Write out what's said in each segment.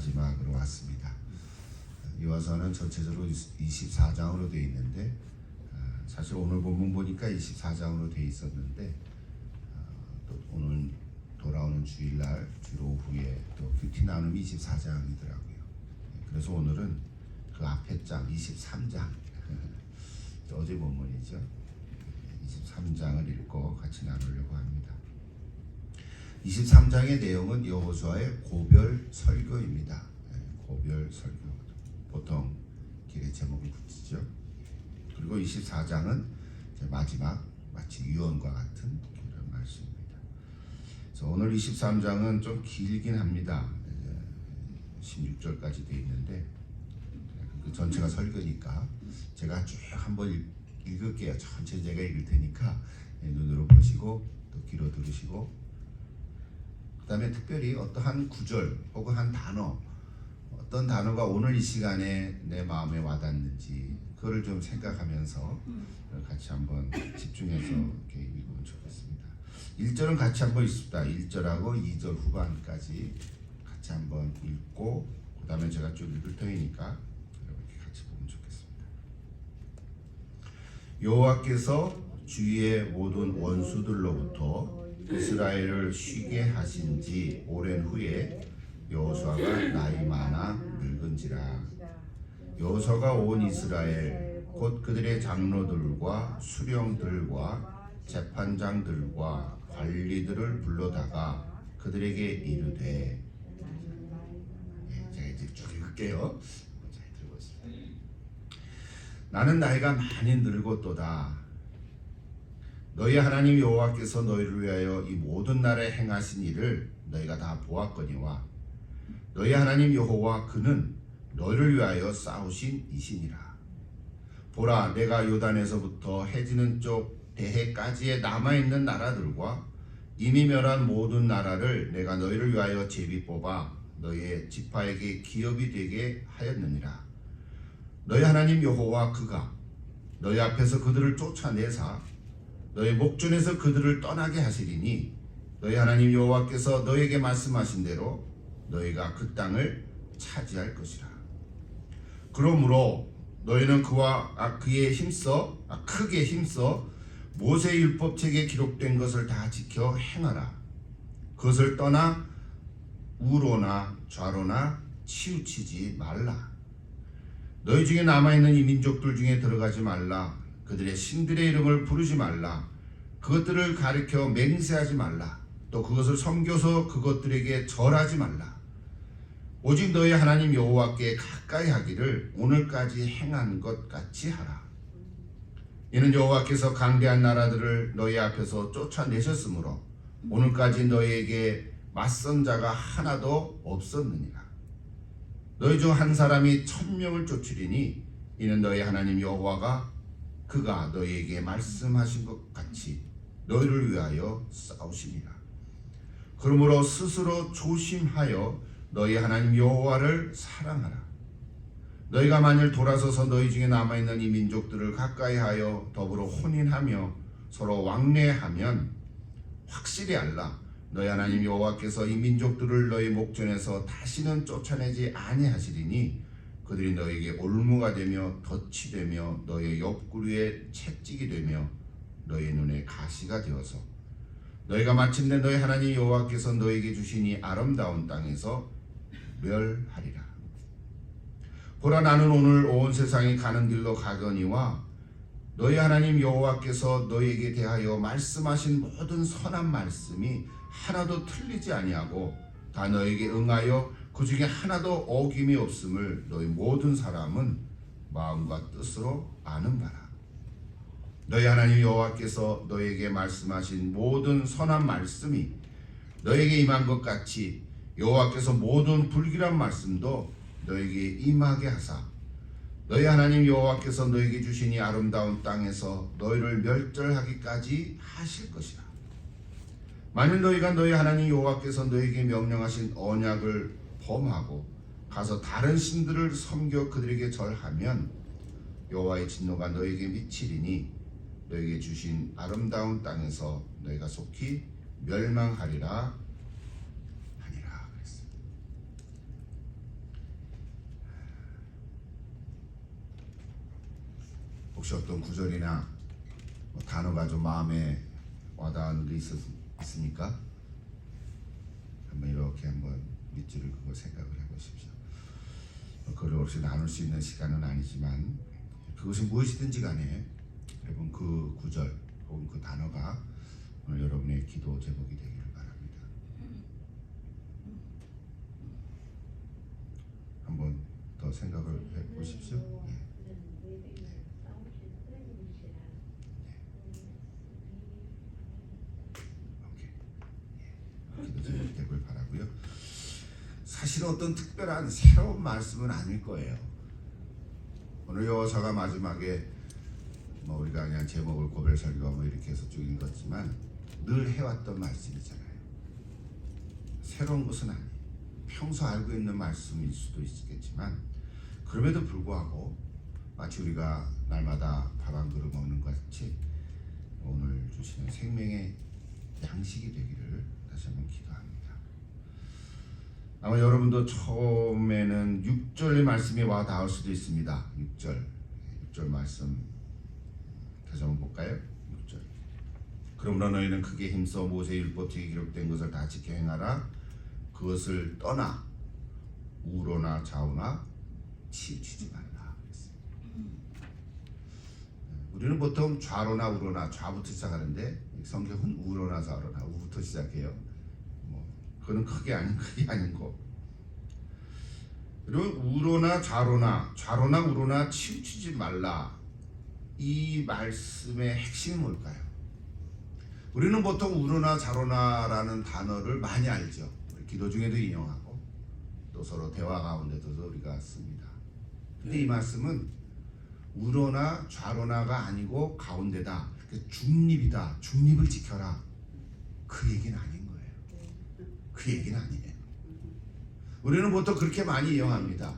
마지막으로 왔습니다. 이화서는 전체적으로 24장으로 되어 있는데 사실 오늘 본문 보니까 24장으로 되어 있었는데 또 오늘 돌아오는 주일날 주일 오후에 또 큐티 나눔이 24장이더라고요. 그래서 오늘은 그 앞에 장 23장 어제 본문이죠. 23장을 읽고 같이 나누려고 합니다. 23장의 내용은 여호수아의 고별 설교입니다. 고별 설교, 보통 길의 제목을 붙이죠. 그리고 24장은 마지막 마치 유언과 같은 그런 말씀입니다. 그래서 오늘 23장은 좀 길긴 합니다. 16절까지 되어 있는데 그 전체가 설교니까 제가 쭉 한번 읽을게요. 전체 제가 읽을 테니까 눈으로 보시고 또 귀로 들으시고, 그 다음에 특별히 어떠한 구절 혹은 한 단어, 어떤 단어가 오늘 이 시간에 내 마음에 와닿는지 그거를 좀 생각하면서 같이 한번 집중해서 이렇게 읽으면 좋겠습니다. 1절은 같이 한번 읽습니다. 1절하고 2절 후반까지 같이 한번 읽고 그 다음에 제가 쭉 읽을 터이니까 이렇게 같이 보면 좋겠습니다. 여호와께서 주위의 모든 원수들로부터 이스라엘을 쉬게 하신 지 오랜 후에 여호수아가 나이 많아 늙은지라. 여호수아가 온 이스라엘 곧 그들의 장로들과 수령들과 재판장들과 관리들을 불러다가 그들에게 이르되, 제가 이제 쭉 읽을게요. 잘 들어보세요. 나는 나이가 많이 늙었도다. 너희 하나님 여호와께서 너희를 위하여 이 모든 날에 행하신 일을 너희가 다 보았거니와 너희 하나님 여호와 그는 너희를 위하여 싸우신 이시니라. 보라, 내가 요단에서부터 해지는 쪽 대해까지에 남아있는 나라들과 이미 멸한 모든 나라를 내가 너희를 위하여 제비 뽑아 너희의 지파에게 기업이 되게 하였느니라. 너희 하나님 여호와 그가 너희 앞에서 그들을 쫓아내사 너희 목전에서 그들을 떠나게 하시리니 너희 하나님 여호와께서 너희에게 말씀하신 대로 너희가 그 땅을 차지할 것이라. 그러므로 너희는 그의 크게 힘써 모세의 율법책에 기록된 것을 다 지켜 행하라. 그것을 떠나 우로나 좌로나 치우치지 말라. 너희 중에 남아있는 이 민족들 중에 들어가지 말라. 그들의 신들의 이름을 부르지 말라. 그것들을 가리켜 맹세하지 말라. 또 그것을 섬겨서 그것들에게 절하지 말라. 오직 너희 하나님 여호와께 가까이 하기를 오늘까지 행한 것 같이 하라. 이는 여호와께서 강대한 나라들을 너희 앞에서 쫓아내셨으므로 오늘까지 너희에게 맞선 자가 하나도 없었느니라. 너희 중 한 사람이 1000명을 쫓으리니 이는 너희 하나님 여호와가 그가 너희에게 말씀하신 것 같이 너희를 위하여 싸우시니라. 그러므로 스스로 조심하여 너희 하나님 여호와를 사랑하라. 너희가 만일 돌아서서 너희 중에 남아있는 이 민족들을 가까이하여 더불어 혼인하며 서로 왕래하면 확실히 알라. 너희 하나님 여호와께서 이 민족들을 너희 목전에서 다시는 쫓아내지 아니하시리니 그들이 너희에게 올무가 되며 덫이 되며 너희의 옆구리에 채찍이 되며 너희 눈에 가시가 되어서 너희가 마침내 너희 하나님 여호와께서 너희에게 주신 이 아름다운 땅에서 멸하리라. 보라, 나는 오늘 온 세상이 가는 길로 가거니와 너희 하나님 여호와께서 너희에게 대하여 말씀하신 모든 선한 말씀이 하나도 틀리지 아니하고 다 너희에게 응하여 그 중에 하나도 어김이 없음을 너희 모든 사람은 마음과 뜻으로 아는 바라. 너희 하나님 여호와께서 너희에게 말씀하신 모든 선한 말씀이 너희에게 임한 것 같이 여호와께서 모든 불길한 말씀도 너희에게 임하게 하사 너희 하나님 여호와께서 너희에게 주신 이 아름다운 땅에서 너희를 멸절하기까지 하실 것이라. 만일 너희가 너희 하나님 여호와께서 너희에게 명령하신 언약을 범하고 가서 다른 신들을 섬겨 그들에게 절하면 여호와의 진노가 너희에게 미치리니 너희에게 주신 아름다운 땅에서 너희가 속히 멸망하리라 하니라. 혹시 어떤 구절이나 뭐 단어가 좀 마음에 와닿는 게 있습니까? 한번 이렇게 한번 밑줄을 그거 생각을 해보십시오. 그걸 혹시 나눌 수 있는 시간은 아니지만 그것이 무엇이든지 간에 여러분 그 구절 혹은 그 단어가 오늘 여러분의 기도 제목이 되기를 바랍니다. 한번 더 생각을 해보십시오. 예. 기도 제목이 되길 바라고요. 사실은 어떤 특별한 새로운 말씀은 아닐 거예요. 오늘 여호사가 마지막에 뭐 우리가 그냥 제목을 고별설교 뭐 이렇게 해서 쭉 읽었지만 늘 해왔던 말씀이잖아요. 새로운 것은 아니에요. 평소 알고 있는 말씀일 수도 있겠지만 그럼에도 불구하고 마치 우리가 날마다 밥 한 그릇 먹는 것 같이 오늘 주시는 생명의 양식이 되기를 다시 한번 기도합니다. 아마 여러분도 처음에는 6절의 말씀이 와 닿을 수도 있습니다. 6절 말씀 다시 한번 볼까요? 6절. 그러므로 너희는 크게 힘써 모세의 율법책에 기록된 것을 다 지켜 행하라. 그것을 떠나 우로나 좌우나 치우치지 말라. 우리는 보통 좌로나 우로나 좌부터 시작하는데 성경은 우로나 좌로나 우부터 시작해요. 그거는 크게 아닌 거. 그리고 우로나 좌로나 우로나 치우치지 말라. 이 말씀의 핵심이 뭘까요? 우리는 보통 우로나 좌로나라는 단어를 많이 알죠. 우리 기도 중에도 인용하고 또 서로 대화 가운데도 우리가 씁니다. 근데 이 말씀은 우로나 좌로나가 아니고 가운데다. 중립이다. 중립을 지켜라. 그 얘기는 아닌 거예요. 그 얘기는 아니에요. 우리는 보통 그렇게 많이 이용합니다.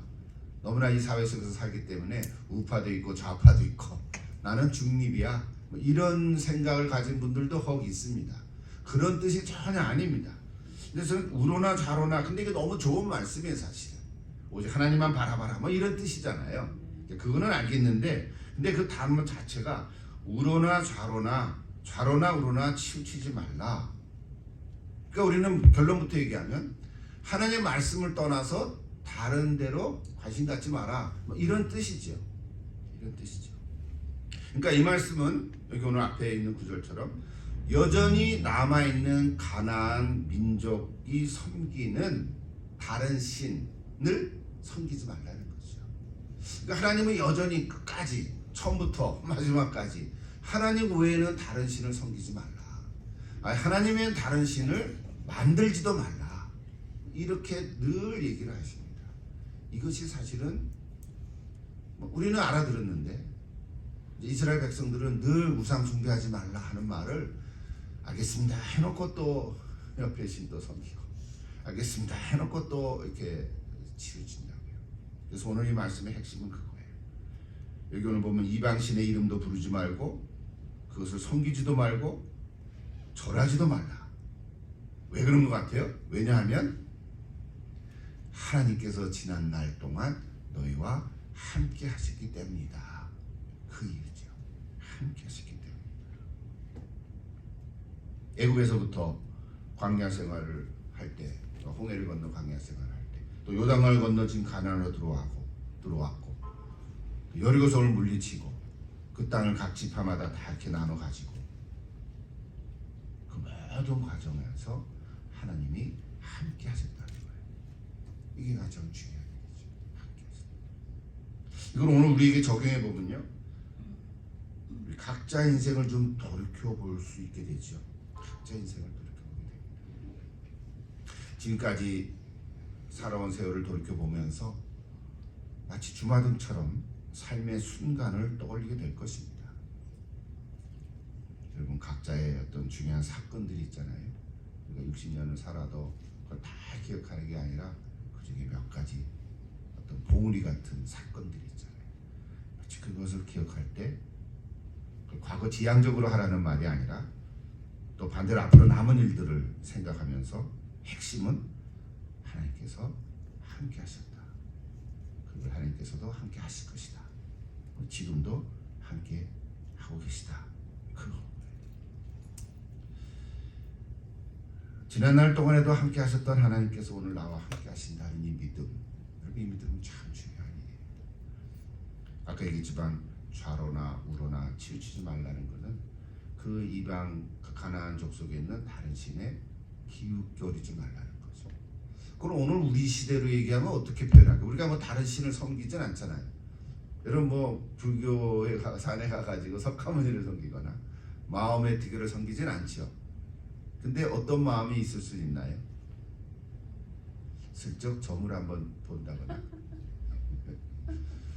너무나 이 사회 속에서 살기 때문에 우파도 있고 좌파도 있고 나는 중립이야. 뭐 이런 생각을 가진 분들도 혹 있습니다. 그런 뜻이 전혀 아닙니다. 그래서 우로나 좌로나 근데 이게 너무 좋은 말씀이에요. 사실은 오직 하나님만 바라봐라 뭐 이런 뜻이잖아요. 그거는 알겠는데 근데 그 단어 자체가 우로나 좌로나 우로나 치우치지 말라. 그러니까 우리는 결론부터 얘기하면 하나님의 말씀을 떠나서 다른 데로 관심 갖지 마라. 뭐 이런 뜻이죠. 이런 뜻이죠. 그러니까 이 말씀은 여기 오늘 앞에 있는 구절처럼 여전히 남아있는 가나안 민족이 섬기는 다른 신을 섬기지 말라는 거죠. 그러니까 하나님은 여전히 끝까지 처음부터 마지막까지 하나님 외에는 다른 신을 섬기지 말라. 하나님 외에는 다른 신을 만들지도 말라. 이렇게 늘 얘기를 하십니다. 이것이 사실은 우리는 알아들었는데 이스라엘 백성들은 늘 우상 숭배하지 말라 하는 말을 알겠습니다 해놓고 또 옆에 신도 섬기고 알겠습니다 해놓고 또 이렇게 치우친다고요. 그래서 오늘 이 말씀의 핵심은 그거예요. 여기 오늘 보면 이방신의 이름도 부르지 말고 그것을 섬기지도 말고 절하지도 말라. 왜 그런 것 같아요? 왜냐하면 하나님께서 지난 날 동안 너희와 함께 하셨기 때문이다. 그 이유죠. 함께 하셨기 때문이다. 애굽에서부터 광야 생활을 할 때, 홍해를 건너 광야 생활을 할 때, 또 요단강을 건너 지금 가나안으로 들어왔고, 여리고성을 물리치고 그 땅을 각 지파마다 다 이렇게 나눠 가지고 그 모든 과정에서 하나님이 함께 하셨다는 거예요. 이게 가장 중요한 얘기죠. 함께 하셨다. 이걸 오늘 우리에게 적용해 보면요, 우리 각자 인생을 좀 돌이켜 볼 수 있게 되죠. 각자 인생을 돌이켜 보게 됩니다. 지금까지 살아온 세월을 돌이켜 보면서 마치 주마등처럼 삶의 순간을 떠올리게 될 것입니다. 여러분 각자의 어떤 중요한 사건들이 있잖아요. 우리가 60년을 살아도 그걸 다 기억하는 게 아니라 그 중에 몇 가지 어떤 봉우리 같은 사건들이 있잖아요. 마치 그것을 기억할 때 과거 지향적으로 하라는 말이 아니라 또 반대로 앞으로 남은 일들을 생각하면서 핵심은 하나님께서 함께 하셨다. 그걸 하나님께서도 함께 하실 것이다. 지금도 함께 하고 계시다. 지난날 동안에도 함께 하셨던 하나님께서 오늘 나와 함께 하신다는 이 믿음, 여러분 이 믿음은 참 중요한 일이에요. 아까 얘기했지만 좌로나 우로나 치우치지 말라는 것은 그 이방 가나안 족속에 있는 다른 신에 기웃거리지 말라는 거죠. 그럼 오늘 우리 시대로 얘기하면 어떻게 표현할까? 우리가 뭐 다른 신을 섬기진 않잖아요. 여러분 뭐 불교에 산에 가가지고 석가모니를 섬기거나 마음의 티교를 섬기진 않죠. 근데 어떤 마음이 있을 수 있나요? 슬쩍 점을 한번 본다거나.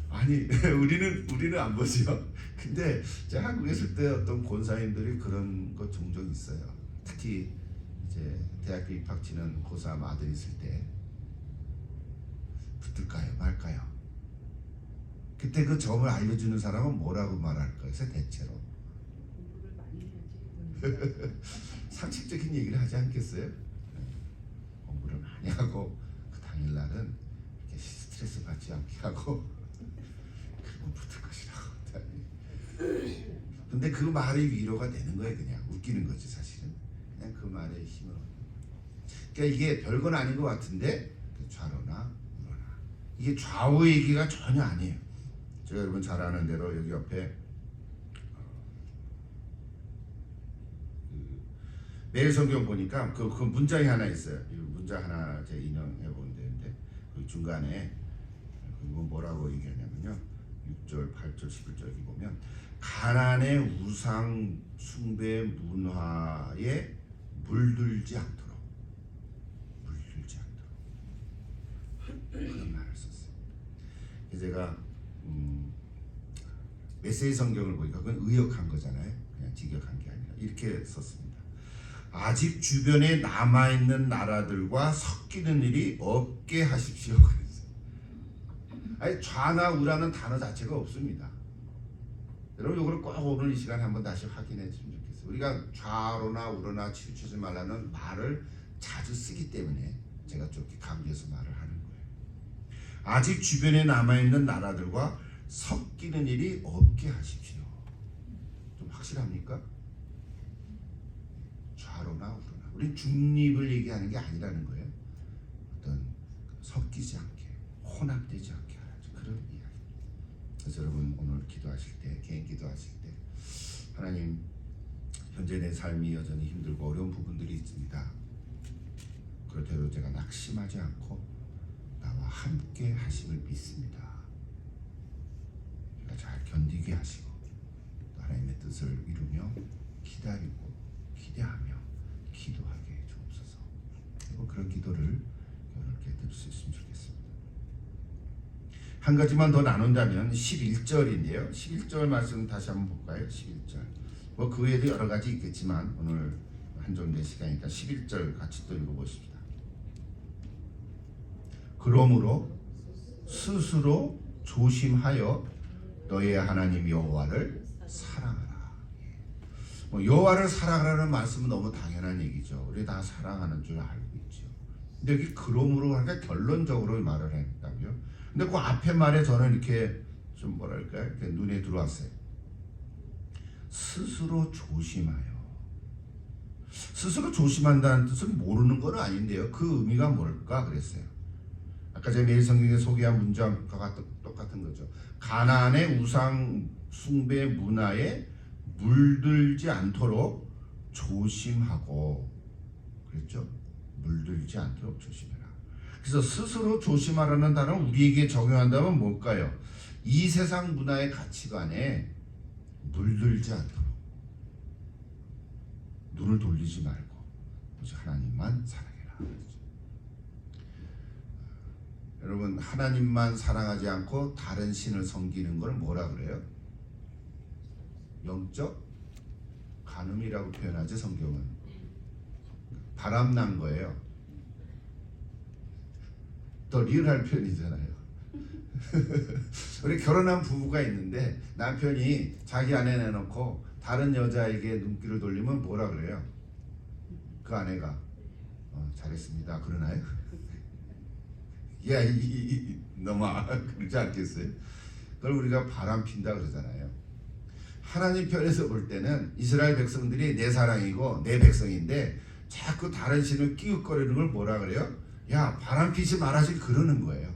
아니 우리는 안 보죠. 근데 제가 한국에 있을 때 어떤 권사님들이 그런 거 종종 있어요. 특히 이제 대학교 입학 치는 고3 아들 있을 때 붙을까요 말까요? 그때 그 점을 알려주는 사람은 뭐라고 말할까요? 대체로 공부를 많이 해야지. 상식적인 얘기를 하지 않겠어요? 공부를 많이 하고 그 당일날은 이렇게 스트레스 받지 않게 하고 그리고 붙을 것이라고. 근데 그 말이 위로가 되는 거예요. 그냥 웃기는 거지 사실은. 그냥 그 말에 힘을 얻는 거예요. 그러니까 이게 별건 아닌 것 같은데 좌로나 우로나 이게 좌우 얘기가 전혀 아니에요. 제가 여러분 잘 아는 대로 여기 옆에 매일 성경 보니까 그 문장이 하나 있어요. 이 문장 하나 제가 인용해 보면 되는데 그 중간에 뭐라고 얘기하냐면요. 6절, 8절, 11절 여기 보면 가나안의 우상 숭배 문화에 물들지 않도록 그런 말을 썼어요. 제가 메시지 성경을 보니까 그건 의역한 거잖아요. 그냥 직역한 게 아니라 이렇게 썼습니다. 아직 주변에 남아있는 나라들과 섞이는 일이 없게 하십시오. 그랬어요. 아니 좌나 우라는 단어 자체가 없습니다. 여러분 이거를 꼭 오늘 이 시간에 한번 다시 확인해 주시면 좋겠어요. 우리가 좌로나 우로나 치우치지 말라는 말을 자주 쓰기 때문에 제가 좀 이렇게 강조해서 말을 하는 거예요. 아직 주변에 남아있는 나라들과 섞이는 일이 없게 하십시오. 좀 확실합니까? 좌로나 우로나. 우리 중립을 얘기하는 게 아니라는 거예요. 어떤 섞이지 않게, 혼합되지 않게 하라죠. 그런 이야기. 그래서 여러분 오늘 기도하실 때, 개인 기도하실 때, 하나님 현재 내 삶이 여전히 힘들고 어려운 부분들이 있습니다. 그렇대로 제가 낙심하지 않고 나와 함께 하심을 믿습니다. 제가 잘 견디게 하시고 또 하나님의 뜻을 이루며 기다리고 기대하며 기도하게 주옵소서. 그리고 그런 기도를 여러분께 드릴 수 있으면 좋겠습니다. 한 가지만 더 나눈다면 11절인데요. 11절 말씀 다시 한번 볼까요? 11절. 뭐 그 외에도 여러 가지 있겠지만 오늘 한정된 시간이니까 11절 같이 또 읽어보십시다. 그러므로 스스로 조심하여 너의 하나님 여호와를 사랑하라. 뭐 여호와를 사랑하라는 말씀은 너무 당연한 얘기죠. 우리 다 사랑하는 줄 알고 있죠. 근데 여기 그러므로 하니까 결론적으로 말을 했다고요. 근데 그 앞에 말에 저는 이렇게 좀 뭐랄까 이렇게 눈에 들어왔어요. 스스로 조심하여. 스스로 조심한다는 뜻은 모르는 건 아닌데요. 그 의미가 뭘까 그랬어요. 아까 제가 매일 성경에 소개한 문장과 똑같은 거죠. 가나안의 우상 숭배 문화에 물들지 않도록 조심하고 그랬죠. 물들지 않도록 조심해라. 그래서 스스로 조심하라는 단어를 우리에게 적용한다면 뭘까요? 이 세상 문화의 가치관에 물들지 않도록 눈을 돌리지 말고 오직 하나님만 사랑해라. 여러분 하나님만 사랑하지 않고 다른 신을 섬기는 걸 뭐라 그래요? 영적 간음이라고 표현하죠. 성경은 바람난 거예요. 더 리얼한 표현이잖아요. 우리 결혼한 부부가 있는데 남편이 자기 아내 내놓고 다른 여자에게 눈길을 돌리면 뭐라 그래요? 그 아내가 잘했습니다 그러나요? 야 너무 그러지 않겠어요? 그걸 우리가 바람 핀다 그러잖아요. 하나님 편에서 볼 때는 이스라엘 백성들이 내 사랑이고 내 백성인데 자꾸 다른 신을 끼웃거리는 걸 뭐라 그래요? 야, 바람 피지 말아지 그러는 거예요.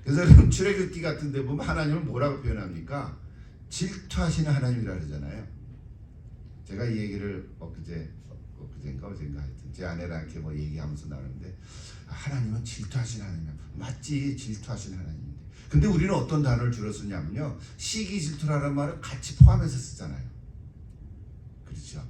그래서 여러분 출애굽기 같은 데 보면 하나님을 뭐라고 표현합니까? 질투하시는 하나님이라 그러잖아요. 제가 이 얘기를 엊그제인가 어젠가 하여튼 제 아내랑 이렇게 뭐 얘기하면서 나오는데 하나님은 질투하시는 하나님이야. 맞지, 질투하시는 하나님인데. 근데 우리는 어떤 단어를 줄여 쓰냐면요, 시기 질투라는 말을 같이 포함해서 쓰잖아요. 그렇죠?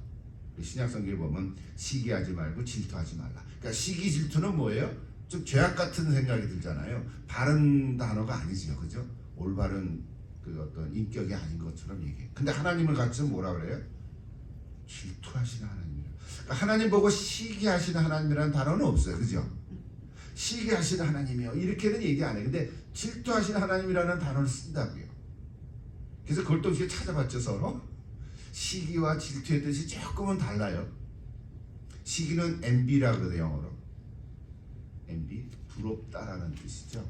신약성경에 보면 시기하지 말고 질투하지 말라. 그러니까 시기 질투는 뭐예요? 좀 죄악 같은 생각이 들잖아요. 바른 단어가 아니죠, 그죠? 올바른 그 어떤 인격이 아닌 것처럼 얘기해. 근데 하나님을 같이 뭐라 그래요? 질투하시는 하나님이라. 그러니까 하나님 보고 시기하시는 하나님이라는 단어는 없어요, 그죠? 시기하시는 하나님이요 이렇게는 얘기 안 해요. 근데 질투하시는 하나님이라는 단어를 쓴다고요. 그래서 그걸 또 이렇게 찾아봤죠, 서로. 시기와 질투의 뜻이 조금은 달라요. 시기는 envy라고 그러대요, 영어로. envy, 부럽다라는 뜻이죠.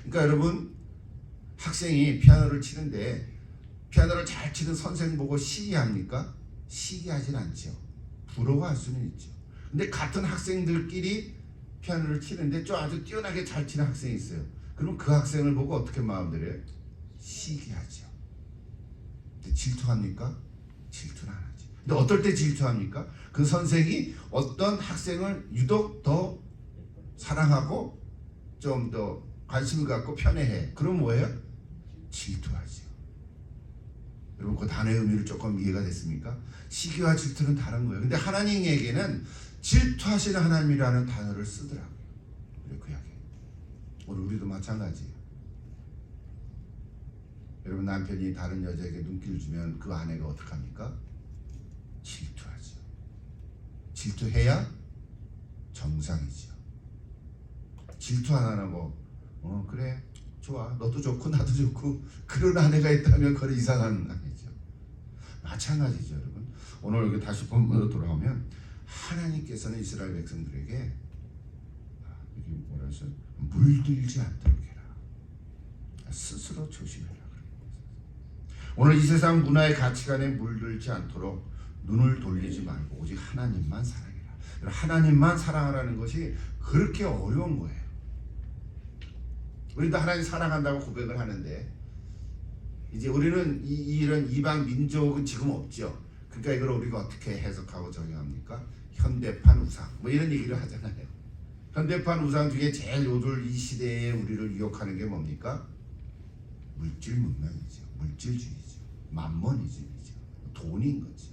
그러니까 여러분, 학생이 피아노를 치는데 피아노를 잘 치는 선생 보고 시기합니까? 시기하진 않죠. 부러워할 수는 있죠. 근데 같은 학생들끼리 피아노를 치는데 좀 아주 뛰어나게 잘 치는 학생이 있어요. 그럼 그 학생을 보고 어떻게 마음들여요? 시기하죠. 근데 질투합니까? 질투는 안 하지. 근데 어떨 때 질투합니까? 그 선생이 어떤 학생을 유독 더 사랑하고 좀 더 관심을 갖고 편애해. 그럼 뭐예요? 질투하죠. 여러분 그 단어의 의미를 조금 이해가 됐습니까? 시기와 질투는 다른 거예요. 근데 하나님에게는 질투하시는 하나님이라는 단어를 쓰더라고요. 구약에. 오늘 우리도 마찬가지예요. 여러분 남편이 다른 여자에게 눈길을 주면 그 아내가 어떡합니까? 질투하죠. 질투해야 정상이죠. 질투 안 하고 그래 좋아 너도 좋고 나도 좋고 그런 아내가 있다면 그건 이상한 아내죠. 마찬가지죠, 여러분. 오늘 여기 다시 본문으로 돌아오면 하나님께서는 이스라엘 백성들에게 이게 뭐라 해서 물들지 않도록 해라. 스스로 조심해라. 오늘 이 세상 문화의 가치관에 물들지 않도록 눈을 돌리지 말고 오직 하나님만 사랑해라. 하나님만 사랑하라는 것이 그렇게 어려운 거예요. 우리도 하나님 사랑한다고 고백을 하는데 이제 우리는 이런 이방 민족은 지금 없죠. 그러니까 이걸 우리가 어떻게 해석하고 적용합니까? 현대판 우상 뭐 이런 얘기를 하잖아요. 현대판 우상 중에 제일 요들 이 시대에 우리를 유혹하는 게 뭡니까? 물질 문명이죠. 물질주의죠. 만몬이즘이죠. 돈인 거죠.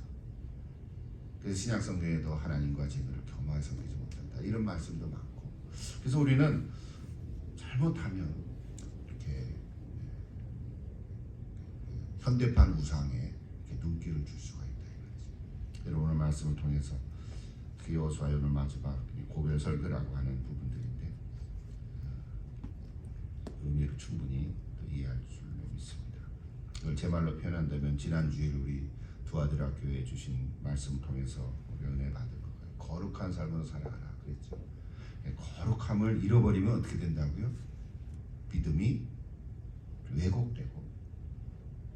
그래서 신약 성경에도 하나님과 재물을 겸하여 섬기지 못한다 이런 말씀도 많고. 그래서 우리는 잘못하면 이렇게 현대판 우상에 이렇게 눈길을 줄 수가 있다 이거지. 여러분 오늘 말씀을 통해서 그 여호수아 오늘 마지막 고별 설교라고 하는 부분들인데 의미를 충분히 이해할 줄 믿습니다. 이걸 제 말로 표현한다면 지난 주일 우리 두아드라 교회에 주신 말씀을 통해서 우리 은혜 받을 거예요. 거룩한 삶으로 살아가라 그랬죠. 거룩함을 잃어버리면 어떻게 된다고요? 믿음이 왜곡되고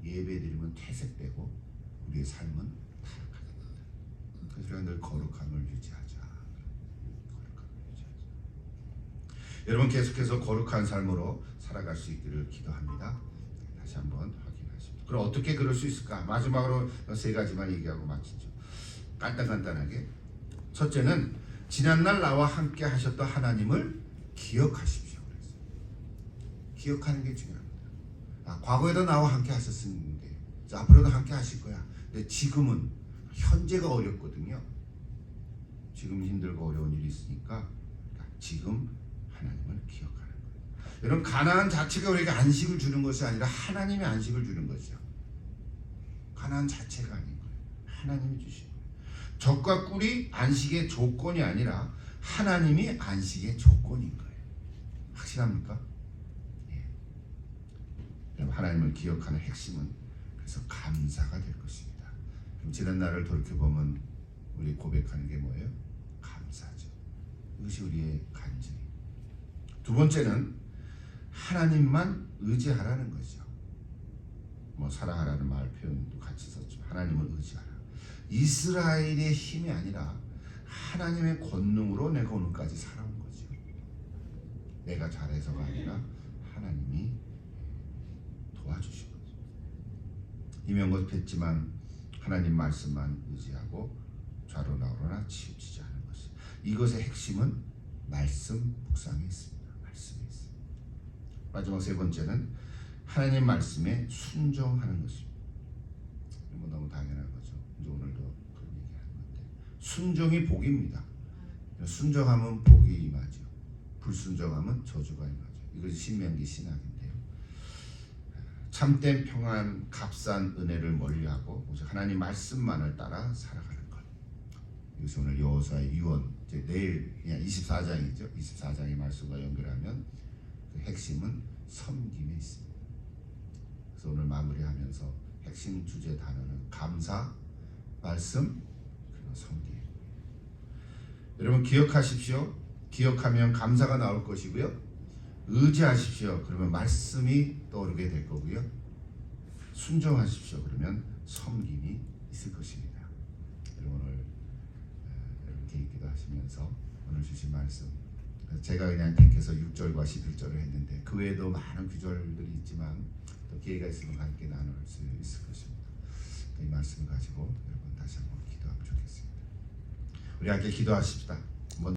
예배드리면 퇴색되고 우리의 삶은 타락하게 된다. 그래서 우리가 늘 거룩함을 유지하자. 거룩함을 유지하자. 여러분 계속해서 거룩한 삶으로 살아갈 수 있기를 기도합니다. 다시 한번 확인하십니다. 그럼 어떻게 그럴 수 있을까? 마지막으로 세 가지만 얘기하고 마치죠. 간단하게. 첫째는 지난날 나와 함께 하셨던 하나님을 기억하십시오. 그랬어요. 기억하는 게 중요합니다. 과거에도 나와 함께 하셨는데 앞으로도 함께 하실 거야. 근데 지금은 현재가 어렵거든요. 지금 힘들고 어려운 일이 있으니까 지금 하나님을 기억하는 거예요. 여러분 가나안 자체가 우리에게 안식을 주는 것이 아니라 하나님이 안식을 주는 것이죠. 가나안 자체가 아닌 거예요. 하나님이 주신 거예요. 적과 꿀이 안식의 조건이 아니라 하나님이 안식의 조건인 거예요. 확실합니까? 예. 하나님을 기억하는 핵심은 그래서 감사가 될 것입니다. 그럼 지난 날을 돌이켜보면 우리 고백하는 게 뭐예요? 감사죠. 이것이 우리의 간증. 두 번째는 하나님만 의지하라는 거죠. 뭐 사랑하라는 말 표현도 같이 썼죠. 하나님을 의지하라. 이스라엘의 힘이 아니라 하나님의 권능으로 내가 오늘까지 살아온 거죠. 내가 잘해서가 아니라 하나님이 도와주신 거죠. 이명고했지만 하나님 말씀만 의지하고 좌로 나오로나 치우치지 않은 것이. 이것의 핵심은 말씀 묵상에 있습니다. 말씀에 있습니다. 마지막 세 번째는 하나님 말씀에 순종하는 것입니다. 뭐 너무 당연한 거죠. 이제 오늘도 그런 얘기하는 건데 순종이 복입니다. 순종하면 복이 임하죠. 불순종하면 저주가 임하죠. 이것이 신명기 신학인데요. 참된 평안, 값싼 은혜를 멀리하고 오직 하나님 말씀만을 따라 살아가는 것. 이것이 오늘 여호수아의 유언, 이제 내일 그냥 24장이죠. 24장의 말씀과 연결하면 그 핵심은 섬김에 있습니다. 그래서 오늘 마무리하면서 핵심 주제 단어는 감사, 말씀, 그리고 섬김. 여러분 기억하십시오. 기억하면 감사가 나올 것이고요. 의지하십시오. 그러면 말씀이 떠오르게 될 거고요. 순종하십시오. 그러면 섬김이 있을 것입니다. 여러분 오늘 여러분 기도 하시면서 오늘 주신 말씀 제가 그냥 택해서 6절과 11절을 했는데 그 외에도 많은 구절들이 있지만 또 기회가 있으면 함께 나눌 수 있을 것입니다. 이 말씀을 가지고 여러분 다시 한번 기도하면 좋겠습니다. 우리 함께 기도하십시다.